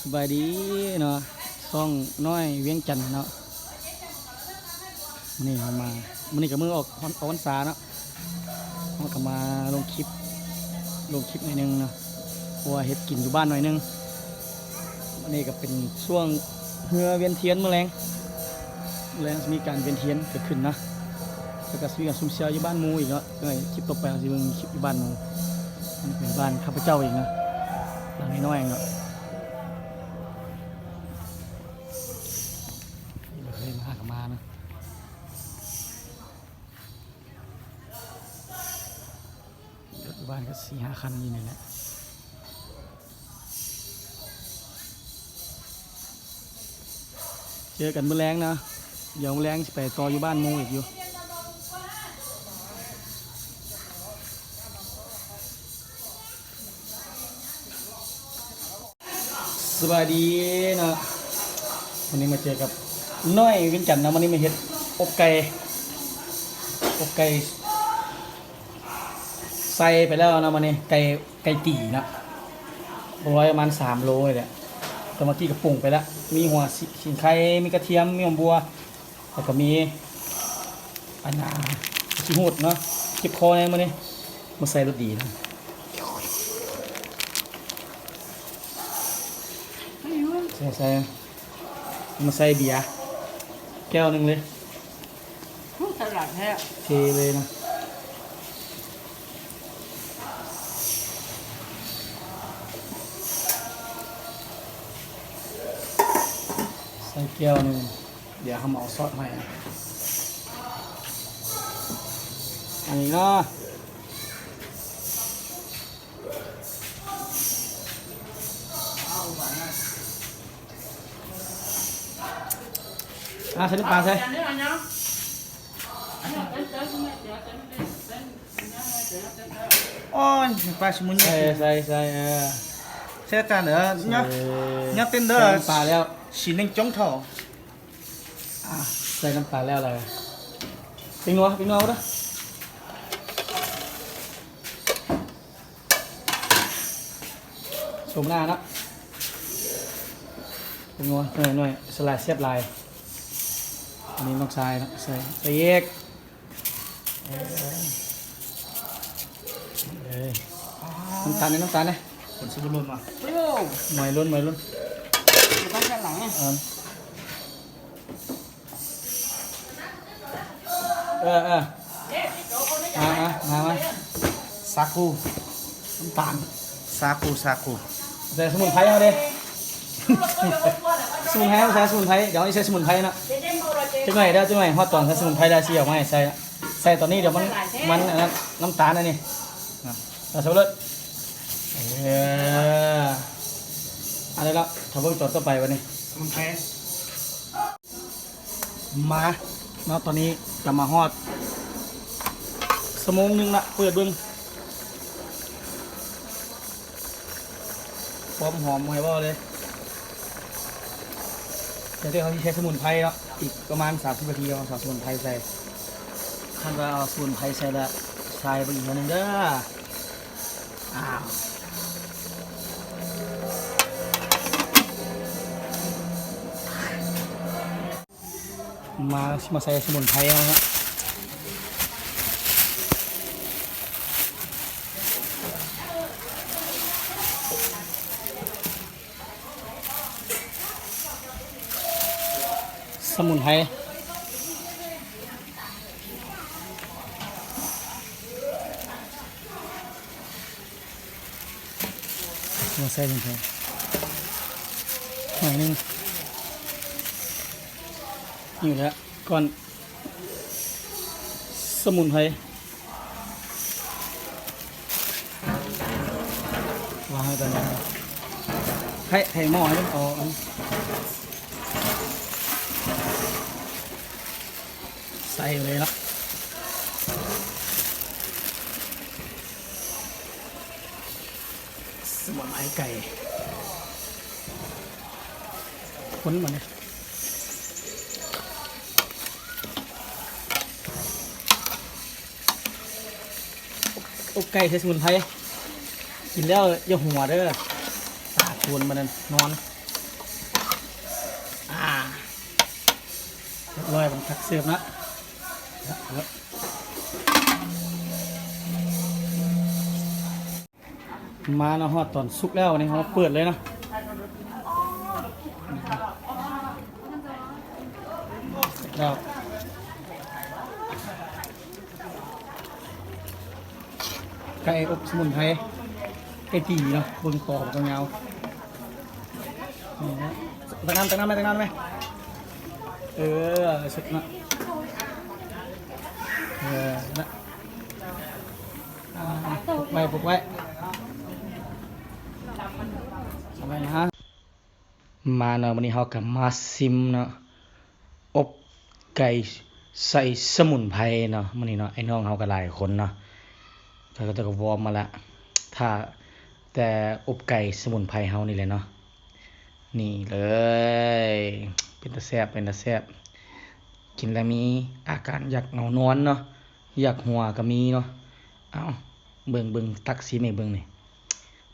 สบายดีเนาะซ่องน้อยเวียงจันทน์เนาะนี่เรามาวันนี้ก็มือออกพรรษาเนาะเราก็มาลงคลิปหน่อยนึงเนาะเพราะว่าเฮ็ดกินอยู่บ้านหน่อยนึงวันนี้ก็เป็นช่วงเฮือเวียนเทียนมื้อแลงมีการเวียนเทียนเกิดขึ้นนะแล้วก็มีการซุ่มเชียวอยู่บ้านหมู่อีกเนาะก็เลยคลิปต่อไปเราจะเบิ่งคลิปอยู่บ้านหมู่อันนี้เป็นบ้านข้าพเจ้าอีกนะหลังน้อยๆเนาะเคยมากับมานะรถบ้านก็4-5 คันอยู่นี่แหละเจอกันมื้อแรงนะเดี๋ยวมื้อแรงจะไปต่ออยู่บ้านหมู่อีกอยู่สวัสดีนะวันนี้มาเจอกับน้อยเวียงจันทน์นะวันนี้มาเฮ็ดอกไก่ใส่ไปแล้วนะวันนี้ไก่ตีนะประมาณ3 โลเลยแหละก็เมื่อกี้ก็ปรุงไปแล้วมีหัวขิงไข่มีกระเทียมมีหอมบัวแล้วก็มีอันขี้หูดเนาะเก็บคอเนี่ยมันนี่มาใส่รสดีนะใส่มาใส่เบียร์แก้วหนึ่งเลยตลาดแท้เทเลยนะใส่แก้วหนึ่งเดี๋ยวเขาเอาซอสให้อันนี้เนาะใส่น้ำปลาใส่โอ้ยปลาสมุนไพรใส่เสียกันเหรอเนี่ยเป็นเด้อ น้ำปลาแล้วสีนึงจ้องเท่าใส่น้ำปลาแล้วอะไรปิ้งนัวเอาเด้อชมหน้าเนาะปิ้งนัวหน่อยสลัดเสียบลายอันนี้น้องชายนะใส่เอกน้ำตาลเนี่ยผลสมุนมาหน่อยล้นอยู่บ้านข้างหลังมาซากุน้ำตาลซากุใส่สมุนไพรเอาดิสมุนไพรใส่สมุนไพรเดี๋ยวใช้สมุนไพรนะจังหน่อยฮอตตอนใช้สมุนไพรได้ชี้ออกมาใส่ตอนนี้เดี๋ยวมันน้ำตาลนะนี่เราใส่เลยอะไรแล้วถ้าเพิ่งต่อไปวันนี้สมุนไพรมาเนาะตอนนี้จะมาฮอด1 โมงละเปิดเบิ้งพร้อมหอมไว้บ่เลยเดี๋ยวเขาใช้สมุนไพรเนาะอีกประมาณ30 นาทีเอาสมุนไพรใส่ขั้นว่าเอาสมุนไพรใส่ละใส่ไปอีกนึงเด้อมาใส่สมุนไพรแล้วนะสมุนไพรมาใส่สมุนไพรหน่อยนึงอยู่แล้วก่อนสมุนไพรวางให้ตอนนี้ให้หม้อให้มันใส่เลยนะสมุนไพรไก่ค้นมาเนี่ยอกไก่ใช้สมุนไพรกินแล้วอย่าหัวเด้อตาโคนมันนอน เรียบร้อยมันทักเสิร์ฟนะมาเนาะฮอดตอนสุกแล้วนี่เขาเปิดเลยเนาะแล้วไก่อบสมุนไพรไก่ตีเนาะบนคอของเงานี่นะตักน้ำไหมสุดนะนะปลุกไว้เอาไว้นะมาเนาะวันนี้เขากับมาซิมเนาะอบไก่ใส่สมุนไพรเนาะวันนี้เนาะไอ้น้องเขาก็หลายคนเนาะเขาก็จะวอร์มมาละถ้าแต่อบไก่สมุนไพรเขานี่เลยเนาะนี่เลยเป็นตาแซ่บกินแล้วมีอาการอยากนอนเนาะอยากหัวก็มีเนาะเอ้าเบิ่งตักซีให้เบิ่งนี่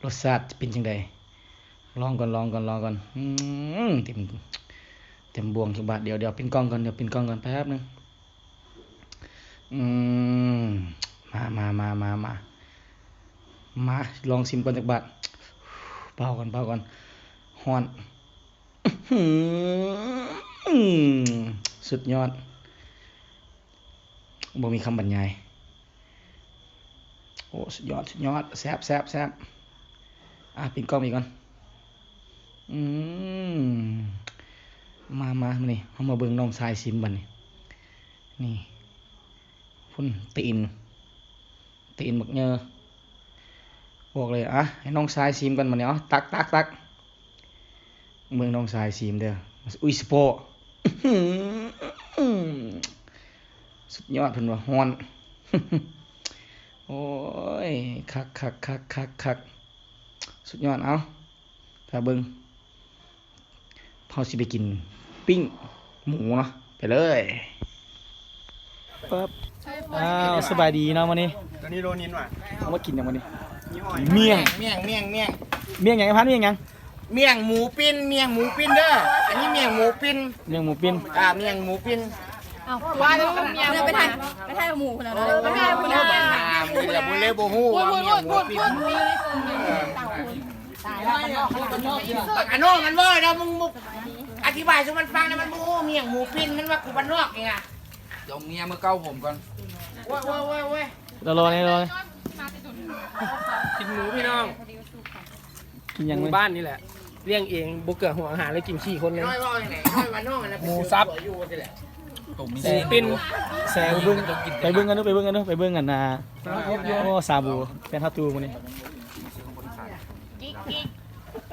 รสชาติเป็นจังไดลองก่อนเต็มบวงจักบาทเดี๋ยวปิดกล้องก่อนแป๊บนึงมาลองชิมก่อนจักบาทเป่าก่อนฮ้อนสุดยอดบ่มีคำบรรยายโอ้สุดยอดแซ่บปิดกล้องอีกก่อนมานี่เฮามาเบิ่งน้องชายซิมบัดนี่พุ่นตีนบักเยอบอกเลยให้น้องชายซิมกันบัดนี้ตักเมืองน้องชายซิมเด้ออุ้ยสโปสุดยอดเพิ่นว่าฮ้อน โอ้ยคักสุดยอดเอาถ้าเบิ่งเฮาสิไปกินปิ้งหมูเนาะไปเลยปั๊บสบายดีเนาะมื้อนี้ ตอนนี้โรนินว่ะ เอามากินหยังมื้อนี้ เมี่ยง เมี่ยงหยังพันเมี่ยงหยัง เมี่ยงหมูปิ้นเด้ออันนี้เมี่ยงหมูปิ้น เมี่ยงหมูปิ้น เมี่ยงหมูปิ้น ว่าแล้วเมียไปถ่ายหมูคนนั้นเลยไม่ถ่ายคนนั้น มึงอย่าพูดเลยโบฮู้ว่าเมี่ยงหมูปิ้นอันโน้มันว่านะมึงอธิบายให้มันฟังนะมันโบฮู้เมี่ยงหมูปิ้นมันว่ากูบ้านนอกเองอ่ะ เดี๋ยวเมียมาเก้าผมก่อน เว้ย รอนี่ กินหมูพี่น้อง กินหยัง หมู เลย บ้านนี่แหละเลี้ยงเองบุกเกิดหัวอาหารเลยกินขี้คนเลย น้อยว่าไหนน้อยบ้านนอกนะ หมูซับ อยู่นี่แหละ ตุ่มมี ปิ้น แซวไปเบิ่งกันเนาะโอ้ซาบูเป็นฮัตตูมื้อนี้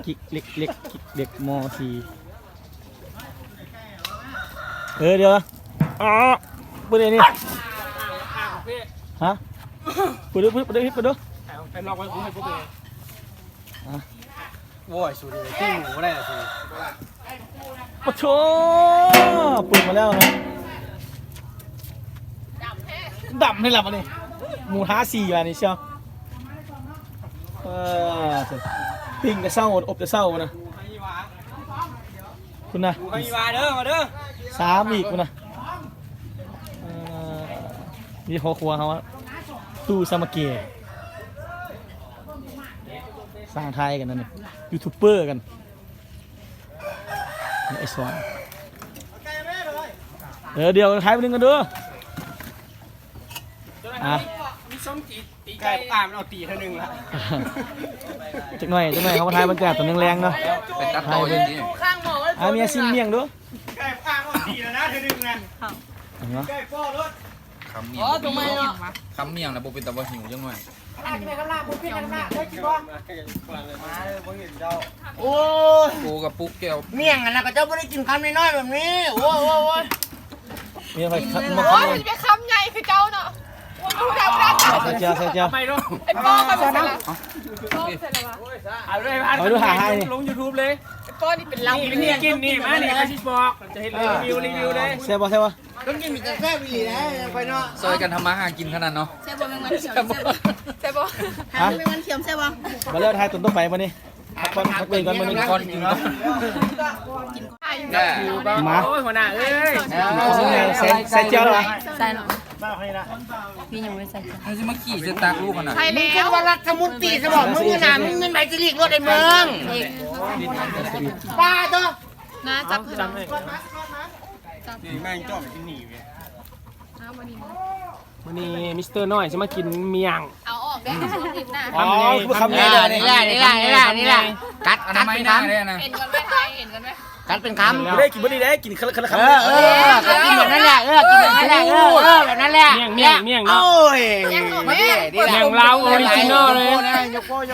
กิ๊กเล็กกิ๊กเด็กม.4เดี๋ยวเปิดนี่ฮะเปิดดู ไปลอกไว้กูให้พวกเองโว้ยสูดีปิ้งหมูได้สู ปะโชเปิดมาแล้วนะดำให้หลับมาเนี่ยหมูท้า4วันนี้เชียวปิ้งจะเศร้าอบจะเศร้านะคุณนะ ไปมาเด้อมาเด้อ 3อีกคุณนะนี่ครัวเขาตู้ซามาเกะสร้างไทยกันนั่นนี่ยูทูบเบอร์กันไอ้สอนเดี๋ยวท้ายไปนึงกันด้วยมีส้มตีไก่ป่ามันเอาตีเท่านึงละ จักหน่อยเขามาทายบรรยากาศตอนแรงๆเนาะ ไปตัดต่ออย่างนี้ เมียซิมเมี่ยงด้วย ไก่ป่ามันตีแล้วนะเธอดึงนะไก่ป้อรถ คำเมียงคำเมียงนะโบเป็นตะวันหิวยังไง โอ้ย กูกับปุ๊กแก้ว เมี่ยงนะก็เจ้าไม่ได้กินคำน้อยๆแบบนี้โอ้ย เมียไปมา โอ้ เข้าย มันจะไปคำใหญ่คือเจ้าเนาะดูดาวได้ ใส่เจ้า ไปด้วย ไอ้ป้อมันเป็นอะไรป้อเสร็จแล้ววะ เอาเลยลง YouTube เลย ไอ้ป้อนี่เป็นเรา นี่กินนี่มานี่ไปชิบอกจะเห็นรีวิวเลย แซ่บปะ ต้องกินมีแต่แซ่บอีหลีนะไปเนาะ ซอยกันทำมาหากินขนาดเนาะ ใช่ป่ะแมงวันเขียวใช่ป่ะใช่ป่ะหาแมงวันเขียวใช่ป่ะ มาเลิกทายตุนต้นไปมานี่พักเบรกก่อนมานี่ ก้อนกิน อายุ มา โอ้ยหัวหน้าเอ้ย ใส่เจียวเหรอ ใส่หรอ บ้าให้ละ พี่ยังไม่ใส่ มึงจะมาขี่จะตากลูกกันนะ ใช่ มึง แล้ คือ ว ว่ารัฐมนตรีสมองมึงนี่นะมึงเงินไหนจะเรียกรถไอ้เมืองป้าตัว น่าจับจับ นี่แม่งจ้องกินหนีเว้ย วันนี้ วันนี้มิสเตอร์น้อยจะมากินเมียง เอาออกได้คลิปหน้า อ๋อคำ นี่ นี้ แหละนี่แหละนี่แหละนี่แหละนี่แหละกัด อัน กั นั้ ด นไม่ เป็น น่า คำ เลยนะ เห็นกันไหมไทยเห็นกันไหม กัดเป็นคำ ไม่ได้กินบ่ได้กินคนละคำ กินแบบนั้นแหละกินแบบนั้นแหละแบบนั้นแหละ เมี่ยงเนาะ โอ้ย มาดิ เมี่ยงลาวออริจินอลเลย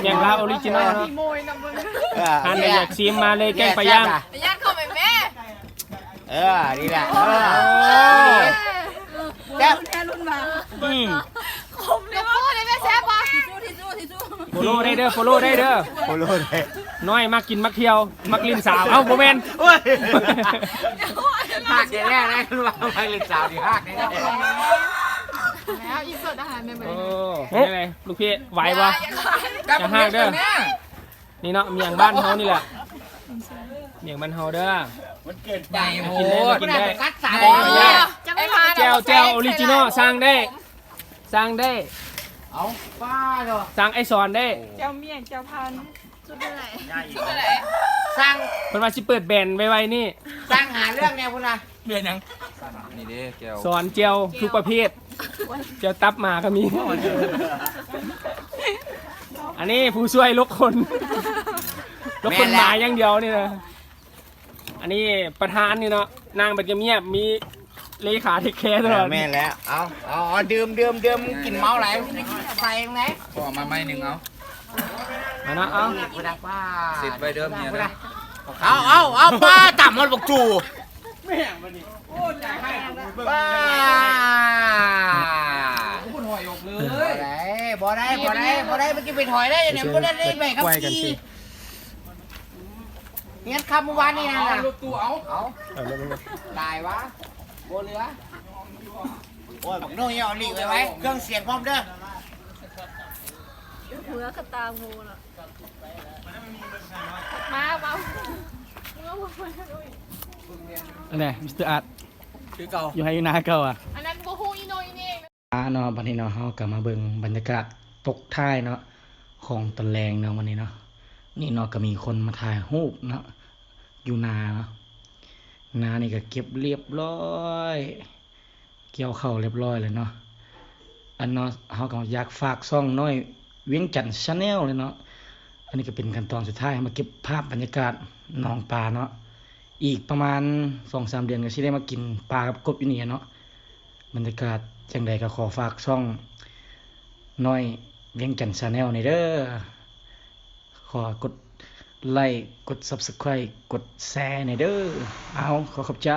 เมี่ยงลาวออริจินอลเนาะทานเลยอยากซีมมาเลยแกงปลาย่าง ไปย่างเข้าไปแม่ นี่แหละ แซ่บแท้รุ่นมา อืม คมเลยพ่อเลยแม่แซ่บปะทิชชู่ โฟโล่ได้เด้อโฟโล่ได้เด้อ โอ้โหเลย น้อยมักกินมักเที่ยวมักลิ้นสาวเอ้าโมเมน หักอย่างแรกนะรู้ว่าไม่ลินสาวที่หักนี่ แล้วอีสดอาหารเมมเบอ โอ้ รี่ ยังไงลูกพี่ไหวปะ กับมึงเด้อ นี่เนาะเมียงบ้านเฮานี่แหละเมียงบ้านเฮาเด้อ ใหญ่โห กินได้ ด กินได้ กัดสาว จะไม่พา แจวออริจินอลสร้างได้สร้างได้ เอาป้าเถอะ สร้างไอซอนได้ ชุดเป็นไร สร้าง เพิ่นว่าสิเปิดแบรนด์ไวๆนี่ สร้างหาเรื่องเนี่ยคุณนะ เรียนยังนี่เด้แก้ว สอนเจียวทุกประเภทเจียวตับหมาก็มี อันนี้ผู้ช่วยลกคนลกคนหมาอย่างเดียวนี่นะอันนี้ประธานนี่เนาะนางเป็นเงียบๆมีเลขาเทคแคร์ตลอด แม่แล้วเอาดื่มกินเมาไหลใส่ยังไง ขอมาไม่หนึ่งเอา มานะเอา คุณนะป้า สิบใบเดิมเนี่ยนะ เอาป้าต่ำมันบอกจู่ป้า พูดหอยอกเล บ่ได้เมื่อกี้ไปถอยได้ยังไงก็ได้ไปครับพี่งั้นคำเมื่อวานนี่นะ รถตู้เอา ตายวะโบเรือโอ้ยบอกโน่ยเอาหลีกไว้เครื่องเสียงพร้อมเด้อ หัวกับตางูน่ะมาเบา อันไหนมิสเตอร์อาร์ต คือเก่า อยู่ให้อยู่นาเก่าอ่ะ อันนั้นกูฮูอีโนอีนี่ เนาะวันนี้เนาะเฮากลับมาเบิ่งบรรยากาศตกท้ายเนาะของตะแลงเนาะวันนี้เนาะนี่เนาะก็มีคนมาถ่ายรูปเนาะอยู่นาเนาะนานี่ก็เก็บเรียบร้อยเกี่ยวเข้าวเรียบร้อยเลยเนาะอันเนาะเฮาก็อยากฝากซ่องน้อยเวียงจันทน์ชาแนลเลยเนาะอันนี้ก็เป็นขั้นตอนสุดท้ายมาเก็บภาพบรรยากาศหนองปลาเนาะอีกประมาณ 2-3 เดือนก็สิได้มากินปลากับกบอยู่นี่เนาะบรรยากาศจังใดก็ขอฝากช่องน้อยเวียงจันทน์ชาแนลในเด้อขอกดไลค์กด Subscribe กดแชร์ในเด้อเอาขอขอบใจ